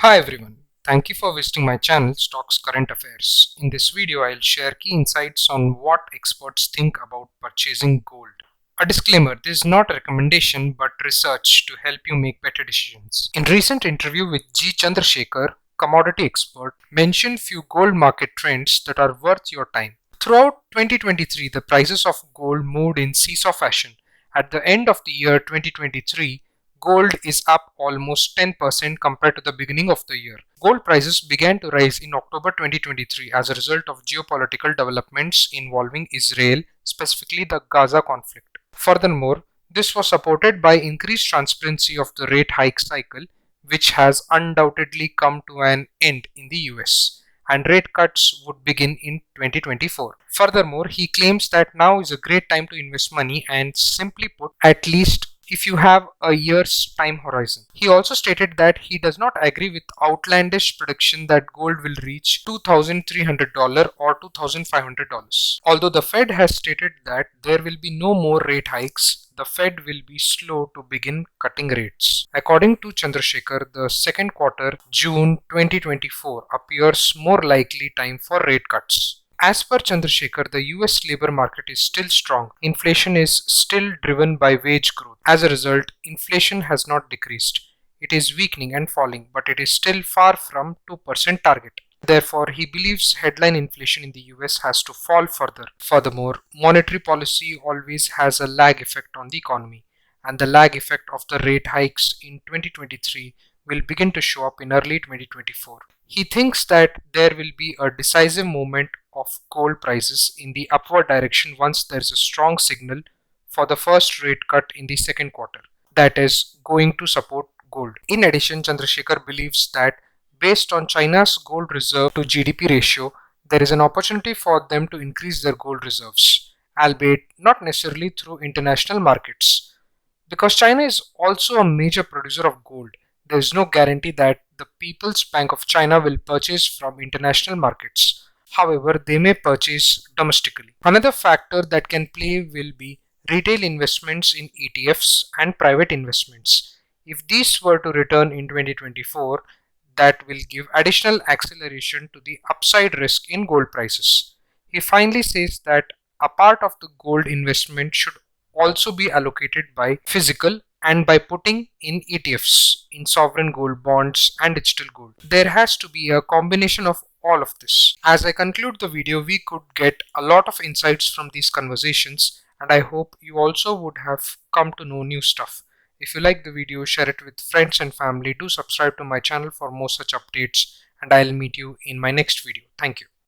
Hi everyone, thank you for visiting my channel Stocks Current Affairs. In this video, I'll share key insights on what experts think about purchasing gold. A disclaimer, this is not a recommendation but research to help you make better decisions. In recent interview with G. Chandrasekhar, commodity expert, mentioned few gold market trends that are worth your time. Throughout 2023, the prices of gold moved in seesaw fashion. At the end of the year 2023, gold is up almost 10% compared to the beginning of the year. Gold prices began to rise in October 2023 as a result of geopolitical developments involving Israel, specifically the Gaza conflict. Furthermore, this was supported by increased transparency of the rate hike cycle, which has undoubtedly come to an end in the US, and rate cuts would begin in 2024. Furthermore, he claims that now is a great time to invest money and, simply put, at least if you have a year's time horizon. He also stated that he does not agree with outlandish prediction that gold will reach $2,300 or $2,500. Although the Fed has stated that there will be no more rate hikes, the Fed will be slow to begin cutting rates. According to Chandrasekhar, the second quarter, June 2024, appears more likely time for rate cuts. As per Chandrasekhar, the US labor market is still strong. Inflation is still driven by wage growth. As a result, inflation has not decreased. It is weakening and falling, but it is still far from 2% target. Therefore, he believes headline inflation in the US has to fall further. Furthermore, monetary policy always has a lag effect on the economy, and the lag effect of the rate hikes in 2023 will begin to show up in early 2024. He thinks that there will be a decisive movement of gold prices in the upward direction once there is a strong signal for the first rate cut in the second quarter that is going to support gold. In addition, Chandrasekhar believes that based on China's gold reserve to GDP ratio, there is an opportunity for them to increase their gold reserves, albeit not necessarily through international markets. Because China is also a major producer of gold, there is no guarantee that the People's Bank of China will purchase from international markets. However, they may purchase domestically. Another factor that can play will be retail investments in ETFs and private investments. If these were to return in 2024, that will give additional acceleration to the upside risk in gold prices. He finally says that a part of the gold investment should also be allocated by physical and by putting in ETFs, in sovereign gold bonds and digital gold. There has to be a combination of all of this. As I conclude the video, we could get a lot of insights from these conversations, and I hope you also would have come to know new stuff. If you like the video, share it with friends and family. Do subscribe to my channel for more such updates, and I'll meet you in my next video. Thank you.